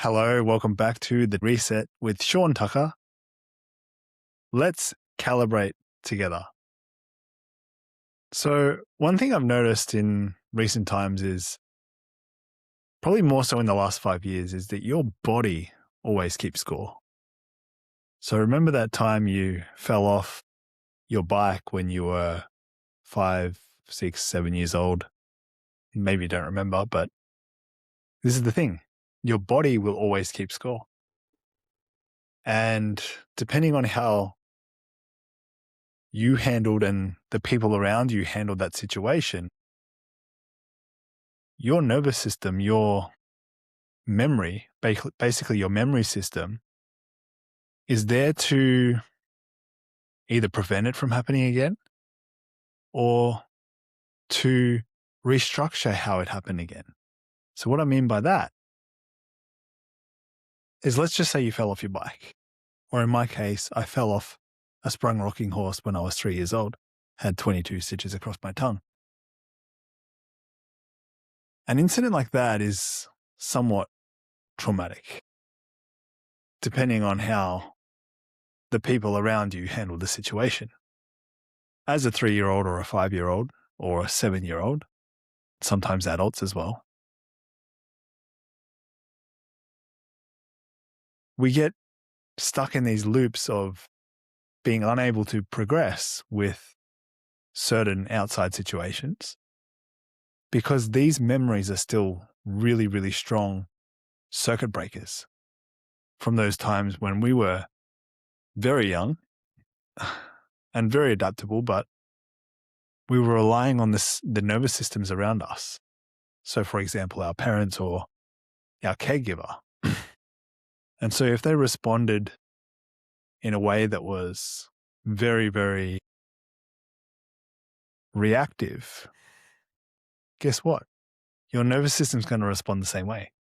Hello, welcome back to The Reset with Sean Tucker. Let's calibrate together. So, one thing I've noticed in recent times is probably more so in the last 5 years is that your body always keeps score. So, remember that time you fell off your bike when you were 5, 6, 7 years old? Maybe you don't remember, but this is the thing. Your body will always keep score. And depending on how you handled and the people around you handled that situation, your nervous system, your memory, basically your memory system, is there to either prevent it from happening again or to restructure how it happened again. So what I mean by that is, let's just say you fell off your bike, or in my case, I fell off a sprung rocking horse when I was 3 years old, had 22 stitches across my tongue. An incident like that is somewhat traumatic, depending on how the people around you handle the situation. As a 3-year-old or a 5-year-old or a 7-year-old, sometimes adults as well, we get stuck in these loops of being unable to progress with certain outside situations because these memories are still really, really strong circuit breakers from those times when we were very young and very adaptable, but we were relying on the nervous systems around us. So, for example, our parents or our caregiver. And so if they responded in a way that was very, very reactive, guess what? Your nervous system's going to respond the same way.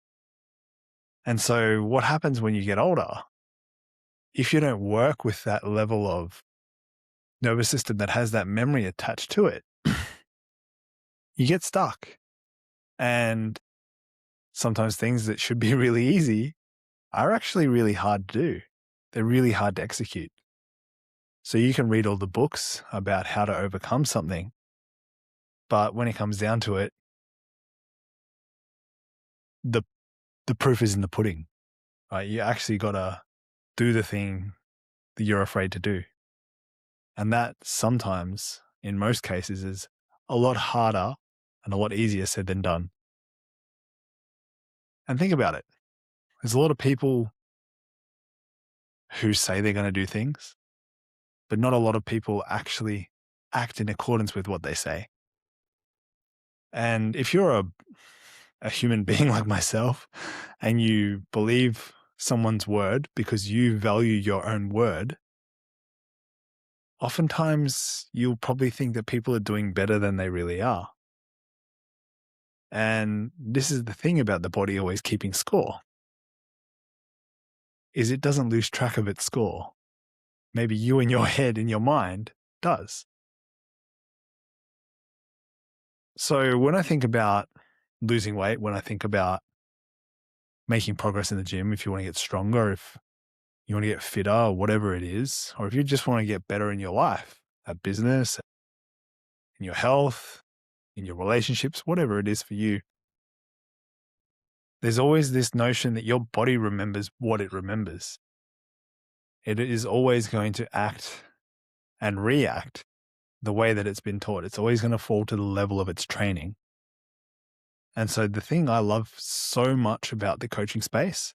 And so what happens when you get older, if you don't work with that level of nervous system that has that memory attached to it, you get stuck. And sometimes things that should be really easy are actually really hard to do. They're really hard to execute. So you can read all the books about how to overcome something, but when it comes down to it, the proof is in the pudding, right? You actually got to do the thing that you're afraid to do. And that sometimes, in most cases, is a lot harder and a lot easier said than done. And think about it. There's a lot of people who say they're going to do things, but not a lot of people actually act in accordance with what they say. And if you're a human being like myself and you believe someone's word because you value your own word, oftentimes you'll probably think that people are doing better than they really are. And this is the thing about the body always keeping score, is it doesn't lose track of its score. Maybe you in your head, in your mind, does. So when I think about losing weight, when I think about making progress in the gym, if you want to get stronger, if you want to get fitter or whatever it is, or if you just want to get better in your life, at business, in your health, in your relationships, whatever it is for you, there's always this notion that your body remembers what it remembers. It is always going to act and react the way that it's been taught. It's always going to fall to the level of its training. And so the thing I love so much about the coaching space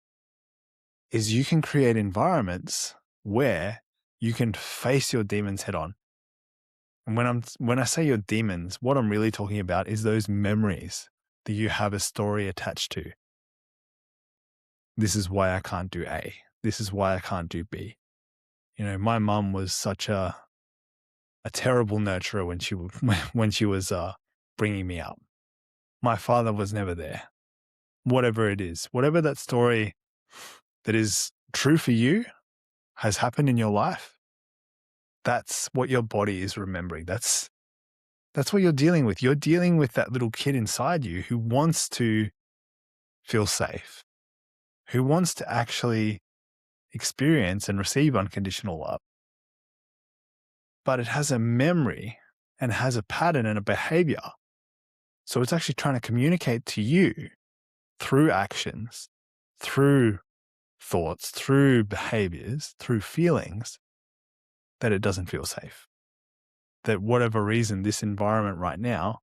is you can create environments where you can face your demons head on. And when I say your demons, what I'm really talking about is those memories that you have a story attached to. This is why I can't do A. This is why I can't do B. You know, my mum was such a terrible nurturer when she was bringing me up. My father was never there. Whatever it is, whatever that story that is true for you has happened in your life, that's what your body is remembering. That's what you're dealing with. You're dealing with that little kid inside you who wants to feel safe, who wants to actually experience and receive unconditional love. But it has a memory and has a pattern and a behavior. So it's actually trying to communicate to you through actions, through thoughts, through behaviors, through feelings, that it doesn't feel safe. That whatever reason, this environment right now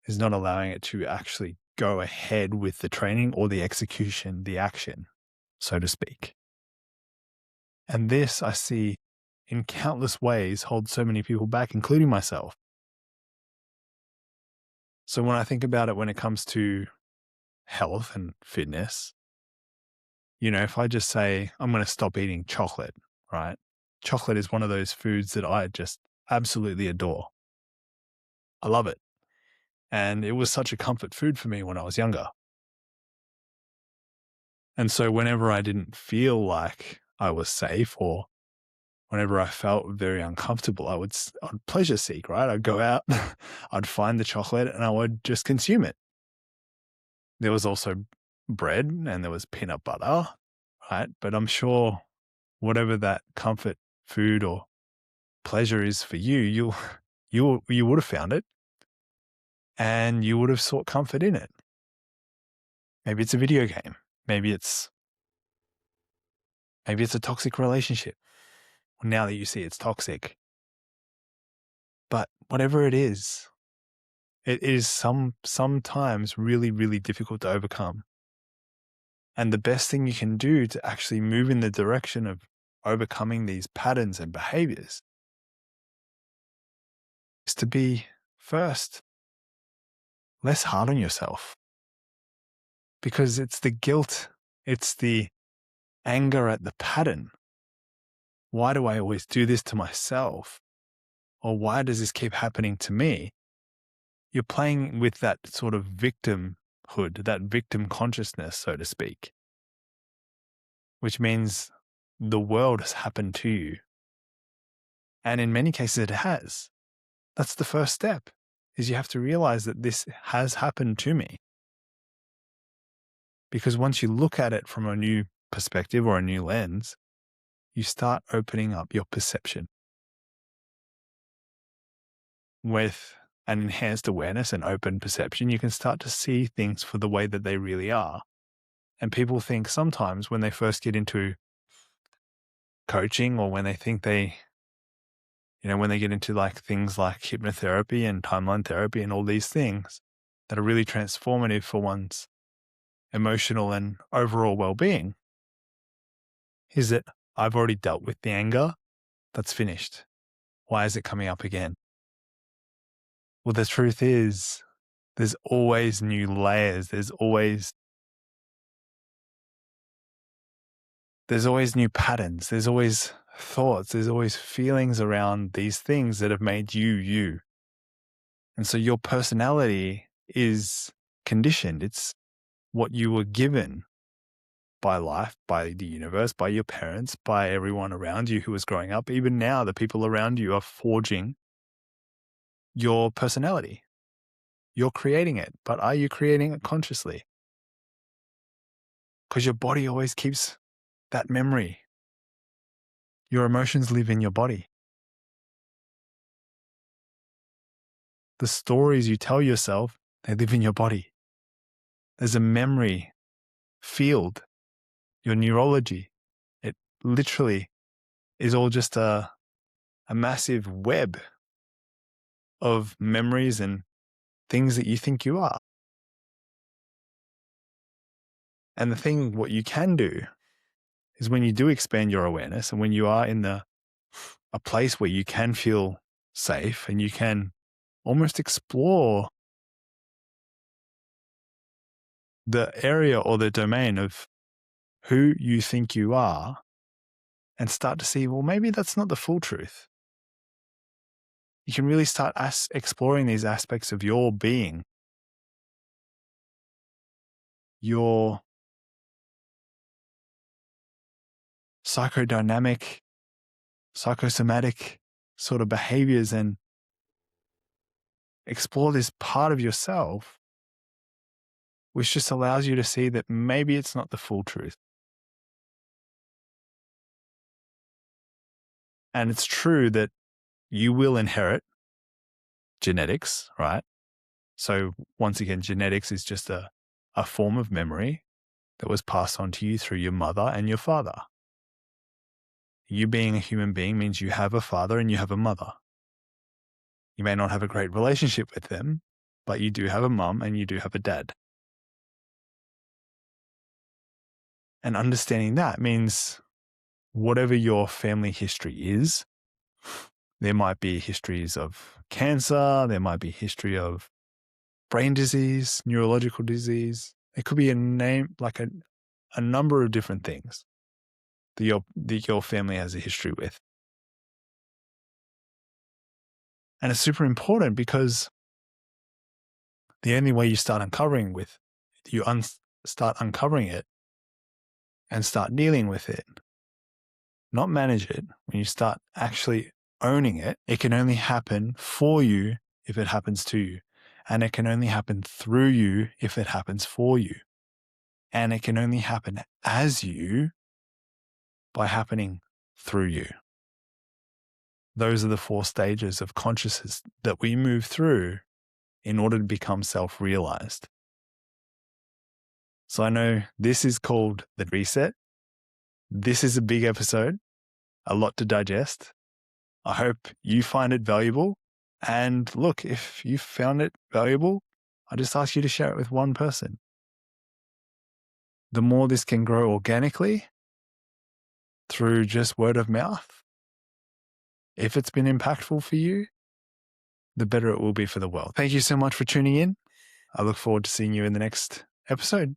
is not allowing it to actually go ahead with the training or the execution, the action, so to speak. And this I see in countless ways hold so many people back, including myself. So when I think about it, when it comes to health and fitness, if I just say I'm going to stop eating chocolate, right? Chocolate is one of those foods that I just absolutely adore. I love it. And it was such a comfort food for me when I was younger. And so whenever I didn't feel like I was safe, or whenever I felt very uncomfortable, I'd pleasure seek, right? I'd go out, I'd find the chocolate and I would just consume it. There was also bread and there was peanut butter, right? But I'm sure whatever that comfort food or pleasure is for you, you would have found it and you would have sought comfort in it. Maybe it's a video game. Maybe it's a toxic relationship. Now that you see it's toxic. But whatever it is sometimes really, really difficult to overcome. And the best thing you can do to actually move in the direction of overcoming these patterns and behaviors is to be, first, less hard on yourself. Because it's the guilt, it's the anger at the pattern. Why do I always do this to myself? Or why does this keep happening to me? You're playing with that sort of victimhood, that victim consciousness, so to speak, which means the world has happened to you. And in many cases it has. That's the first step, is you have to realize that this has happened to me. Because once you look at it from a new perspective or a new lens, you start opening up your perception. With an enhanced awareness and open perception, you can start to see things for the way that they really are. And people think sometimes when they first get into coaching, or when they think when they get into things like hypnotherapy and timeline therapy and all these things that are really transformative for one's emotional and overall well-being, is that I've already dealt with the anger. That's finished. Why is it coming up again? Well, the truth is, there's always new layers. There's always new patterns. There's always thoughts. There's always feelings around these things that have made you, you. And so your personality is conditioned. It's what you were given by life, by the universe, by your parents, by everyone around you who was growing up. Even now, the people around you are forging your personality. You're creating it, but are you creating it consciously? Because your body always keeps that memory. Your emotions live in your body. The stories you tell yourself, they live in your body. There's a memory field, your neurology. It literally is all just a massive web of memories and things that you think you are. And what you can do is, when you do expand your awareness and when you are in a place where you can feel safe and you can almost explore the area or the domain of who you think you are, and start to see, well, maybe that's not the full truth. You can really start exploring these aspects of your being, your psychodynamic, psychosomatic sort of behaviors, and explore this part of yourself, which just allows you to see that maybe it's not the full truth. And it's true that you will inherit genetics, right? So once again, genetics is just a form of memory that was passed on to you through your mother and your father. You being a human being means you have a father and you have a mother. You may not have a great relationship with them, but you do have a mum and you do have a dad. And understanding that means whatever your family history is, there might be histories of cancer, there might be history of brain disease, neurological disease. It could be a number of different things that your family has a history with. And it's super important because the only way you start uncovering it and start dealing with it, not manage it. When you start actually owning it, it can only happen for you if it happens to you. And it can only happen through you if it happens for you. And it can only happen as you by happening through you. Those are the 4 stages of consciousness that we move through in order to become self-realized. So I know this is called the reset. This is a big episode, a lot to digest. I hope you find it valuable. And look, if you found it valuable, I just ask you to share it with one person. The more this can grow organically through just word of mouth, if it's been impactful for you, the better it will be for the world. Thank you so much for tuning in. I look forward to seeing you in the next episode.